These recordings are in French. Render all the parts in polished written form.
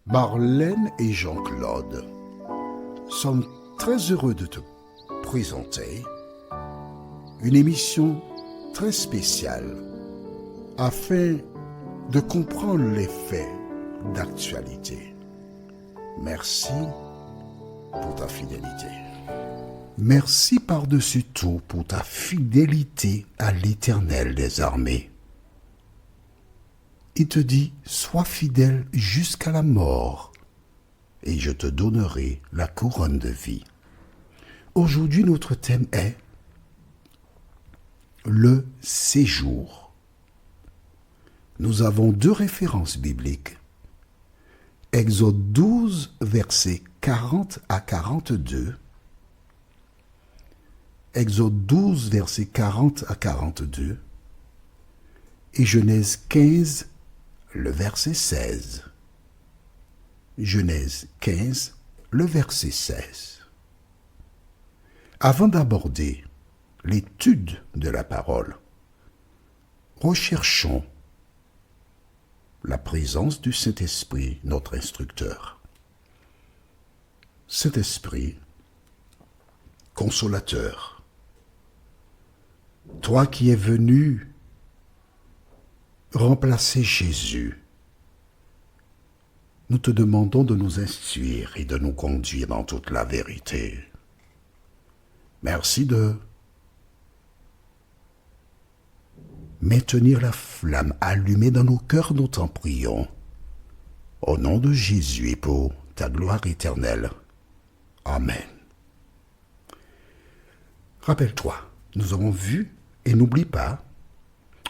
Marlène et Jean-Claude sommes très heureux de te présenter une émission très spéciale afin de comprendre les faits d'actualité. Merci pour ta fidélité. Merci par-dessus tout pour ta fidélité à l'Éternel des armées. Il te dit, sois fidèle jusqu'à la mort, et je te donnerai la couronne de vie. Aujourd'hui, notre thème est le séjour. Nous avons deux références bibliques. Exode 12, versets 40 à 42. Exode 12, versets 40 à 42. Et Genèse 15, le verset 16. Genèse 15, le verset 16. Avant d'aborder l'étude de la parole, recherchons la présence du Saint-Esprit, notre instructeur. Saint-Esprit, consolateur, toi qui es venu remplacer Jésus, nous te demandons de nous instruire et de nous conduire dans toute la vérité. Merci de maintenir la flamme allumée dans nos cœurs, nous t'en prions. Au nom de Jésus et pour ta gloire éternelle. Amen. Rappelle-toi, nous avons vu, et n'oublie pas,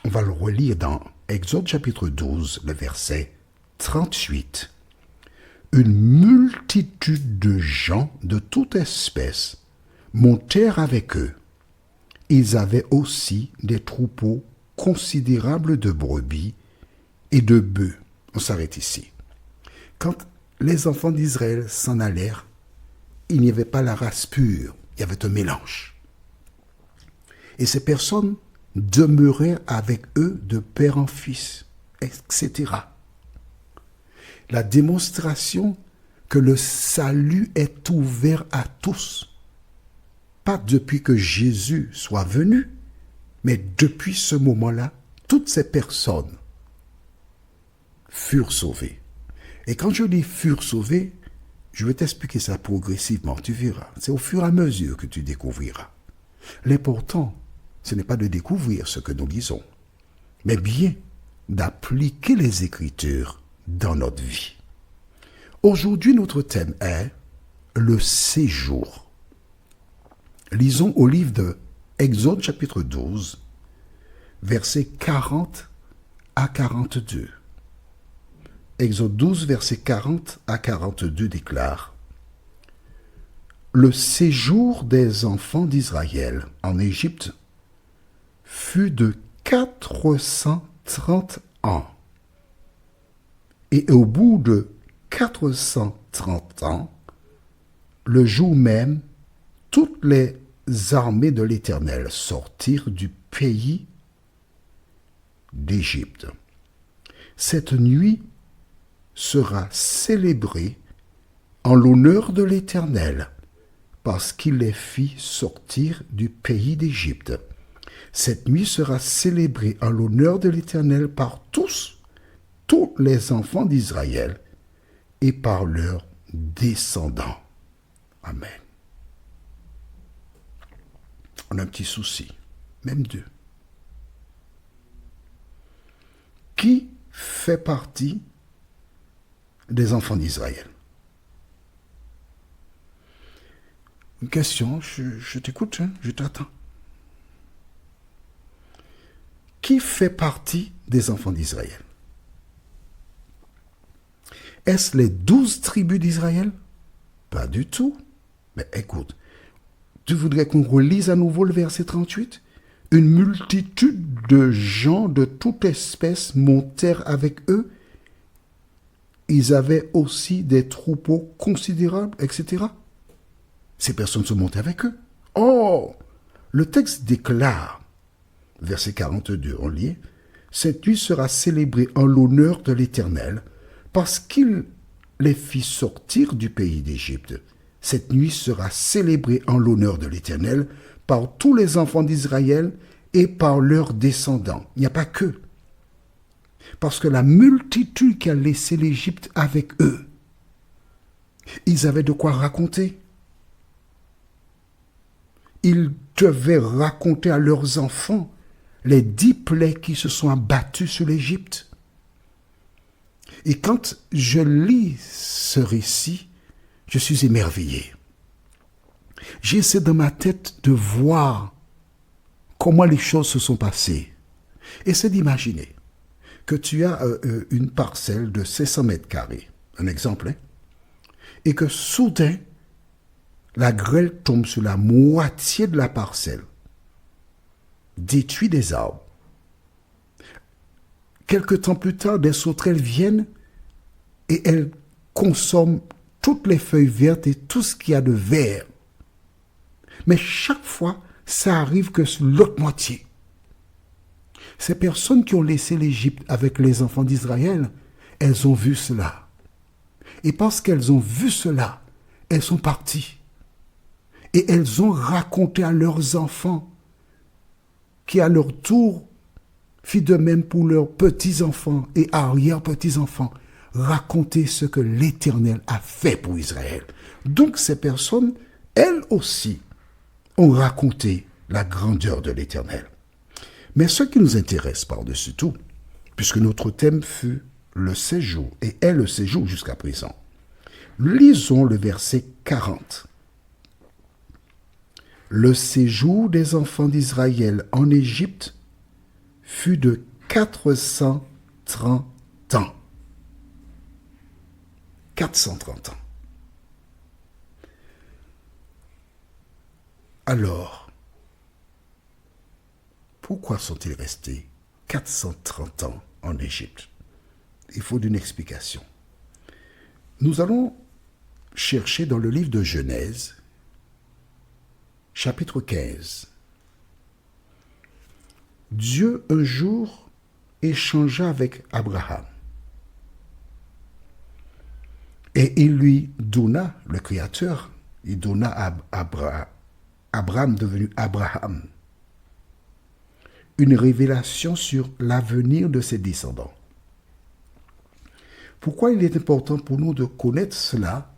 on va le relire dans Exode chapitre 12, le verset 38. Une multitude de gens de toute espèce montèrent avec eux. Ils avaient aussi des troupeaux considérables de brebis et de bœufs. On s'arrête ici. Quand les enfants d'Israël s'en allèrent, il n'y avait pas la race pure, il y avait un mélange. Et ces personnes demeuraient avec eux de père en fils, etc. La démonstration que le salut est ouvert à tous, pas depuis que Jésus soit venu, mais depuis ce moment-là, toutes ces personnes furent sauvées. Et quand je dis furent sauvées, je vais t'expliquer ça progressivement, tu verras. C'est au fur et à mesure que tu découvriras. L'important, ce n'est pas de découvrir ce que nous lisons, mais bien d'appliquer les Écritures dans notre vie. Aujourd'hui, notre thème est le séjour. Lisons au livre de Exode chapitre 12, versets 40 à 42. Exode 12, versets 40 à 42 déclare: Le séjour des enfants d'Israël en Égypte fut de 430 ans. Et au bout de 430 ans, le jour même, toutes les armées de l'Éternel sortirent du pays d'Égypte. Cette nuit sera célébrée en l'honneur de l'Éternel, parce qu'il les fit sortir du pays d'Égypte. Cette nuit sera célébrée en l'honneur de l'Éternel par tous les enfants d'Israël et par leurs descendants. Amen. On a un petit souci, même deux. Qui fait partie des enfants d'Israël? Une question, je t'écoute, je t'attends. Qui fait partie des enfants d'Israël? Est-ce les 12 tribus d'Israël? Pas du tout. Mais écoute, tu voudrais qu'on relise à nouveau le verset 38? Une multitude de gens de toute espèce montèrent avec eux. Ils avaient aussi des troupeaux considérables, etc. Ces personnes se montaient avec eux. Oh! Le texte déclare, verset 42, on lit, « Cette nuit sera célébrée en l'honneur de l'Éternel, parce qu'il les fit sortir du pays d'Égypte. Cette nuit sera célébrée en l'honneur de l'Éternel par tous les enfants d'Israël et par leurs descendants. Il n'y a pas que. Parce que la multitude qui a laissé l'Égypte avec eux, ils avaient de quoi raconter. Ils devaient raconter à leurs enfants les 10 plaies qui se sont abattues sur l'Égypte. Et quand je lis ce récit, je suis émerveillé. J'essaie dans ma tête de voir comment les choses se sont passées. Essaie d'imaginer que tu as une parcelle de 500 mètres carrés, un exemple, hein, et que soudain, la grêle tombe sur la moitié de la parcelle, détruit des arbres. Quelque temps plus tard, des sauterelles viennent et elles consomment toutes les feuilles vertes et tout ce qu'il y a de vert. Mais chaque fois, ça arrive que sur l'autre moitié. Ces personnes qui ont laissé l'Égypte avec les enfants d'Israël, elles ont vu cela. Et parce qu'elles ont vu cela, elles sont parties. Et elles ont raconté à leurs enfants, qui à leur tour fit de même pour leurs petits-enfants et arrière-petits-enfants, raconter ce que l'Éternel a fait pour Israël. Donc ces personnes, elles aussi, ont raconté la grandeur de l'Éternel. Mais ce qui nous intéresse par-dessus tout, puisque notre thème fut le séjour et est le séjour jusqu'à présent, lisons le verset 40. Le séjour des enfants d'Israël en Égypte fut de 430 ans. 430 ans. Alors, pourquoi sont-ils restés 430 ans en Égypte? Il faut une explication. Nous allons chercher dans le livre de Genèse, chapitre 15. Dieu un jour échangea avec Abraham. Et il lui donna, le Créateur, il donna à Abraham devenu Abraham, une révélation sur l'avenir de ses descendants. Pourquoi il est important pour nous de connaître cela?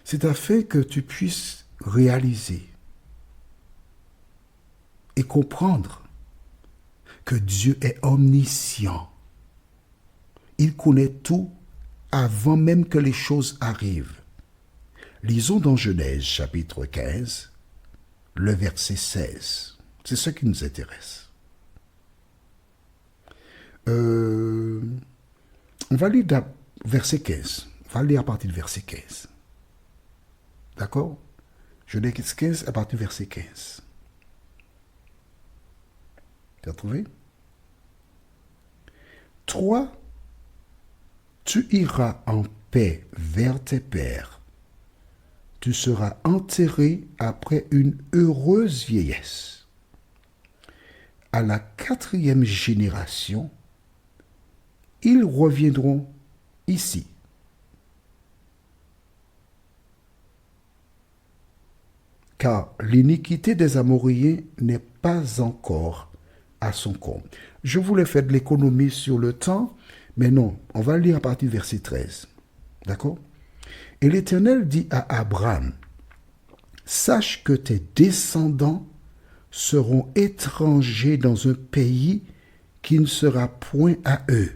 C'est afin que tu puisses réaliser et comprendre que Dieu est omniscient. Il connaît tout avant même que les choses arrivent. Lisons dans Genèse chapitre 15, le verset 16. C'est ce qui nous intéresse. On va lire verset 15. On va lire à partir du verset 15. D'accord? Genèse 15 à partir du verset 15. Tu as trouvé? Toi, tu iras en paix vers tes pères. Tu seras enterré après une heureuse vieillesse. À la 4e génération, ils reviendront ici. Car l'iniquité des Amoréens n'est pas encore à son comble. Je voulais faire de l'économie sur le temps, mais non, on va lire à partir du verset 13. D'accord? Et l'Éternel dit à Abraham, sache que tes descendants seront étrangers dans un pays qui ne sera point à eux.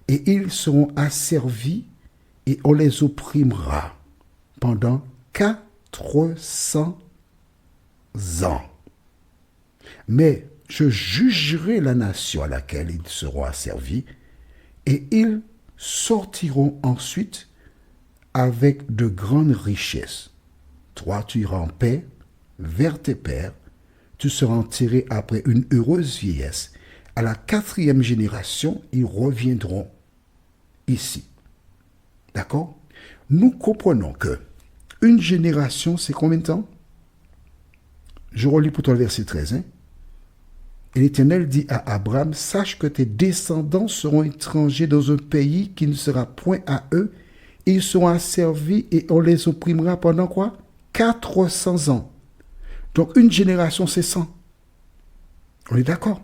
Et ils seront asservis et on les opprimera pendant 400 ans. Mais je jugerai la nation à laquelle ils seront asservis et ils sortiront ensuite avec de grandes richesses. Toi, tu iras en paix vers tes pères, tu seras enterré après une heureuse vieillesse. À la 4e génération, ils reviendront ici. D'accord? Nous comprenons que une génération, c'est combien de temps? Je relis pour toi le verset 13. Et l'Éternel dit à Abraham, sache que tes descendants seront étrangers dans un pays qui ne sera point à eux. Ils seront asservis et on les opprimera pendant quoi? 400 ans. Donc une génération, c'est 100. On est d'accord?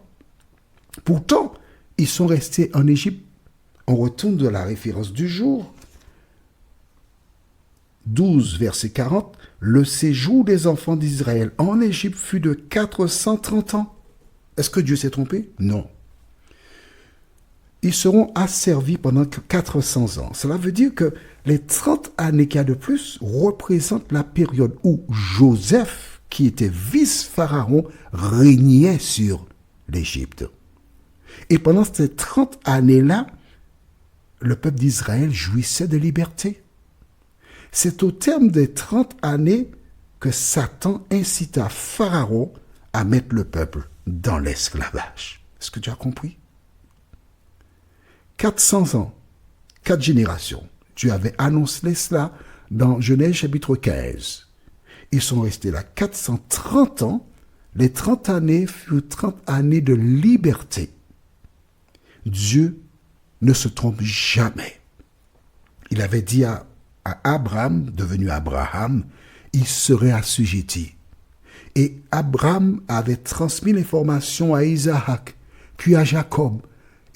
Pourtant, ils sont restés en Égypte. On retourne de la référence du jour. 12, verset 40. Le séjour des enfants d'Israël en Égypte fut de 430 ans. Est-ce que Dieu s'est trompé? Non. Ils seront asservis pendant 400 ans. Cela veut dire que les 30 années qu'il y a de plus représentent la période où Joseph, qui était vice-pharaon, régnait sur l'Égypte. Et pendant ces 30 années-là, le peuple d'Israël jouissait de liberté. C'est au terme des 30 années que Satan incita Pharaon à mettre le peuple dans l'esclavage. Est-ce que tu as compris? 400 ans, 4 générations. Dieu avait annoncé cela dans Genèse chapitre 15. Ils sont restés là 430 ans. Les 30 années furent 30 années de liberté. Dieu ne se trompe jamais. Il avait dit à Abraham, devenu Abraham, il serait assujetti. Et Abraham avait transmis l'information à Isaac, puis à Jacob,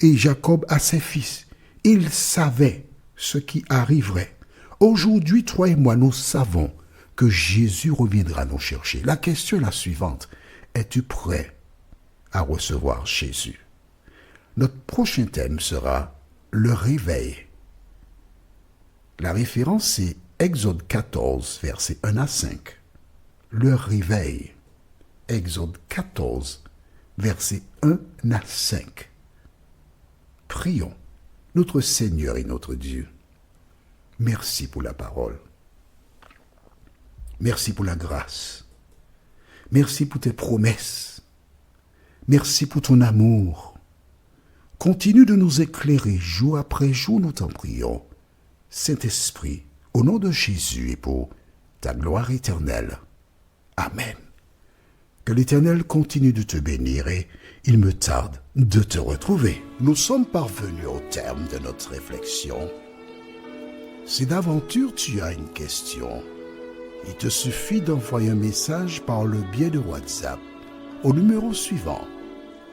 et Jacob à ses fils. Il savait ce qui arriverait. Aujourd'hui, toi et moi, nous savons que Jésus reviendra nous chercher. La question est la suivante. Es-tu prêt à recevoir Jésus? Notre prochain thème sera le réveil. La référence, c'est Exode 14, versets 1 à 5. Le réveil. Exode 14, versets 1 à 5. Prions, notre Seigneur et notre Dieu. Merci pour la parole. Merci pour la grâce. Merci pour tes promesses. Merci pour ton amour. Continue de nous éclairer jour après jour, nous t'en prions. Saint-Esprit, au nom de Jésus et pour ta gloire éternelle. Amen. Que l'Éternel continue de te bénir et il me tarde de te retrouver. Nous sommes parvenus au terme de notre réflexion. Si d'aventure tu as une question, il te suffit d'envoyer un message par le biais de WhatsApp au numéro suivant,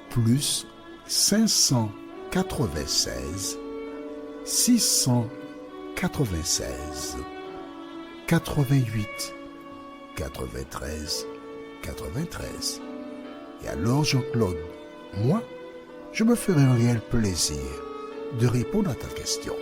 plus 596 696 88 93 93. Et alors Jean-Claude, moi, je me ferai un réel plaisir de répondre à ta question.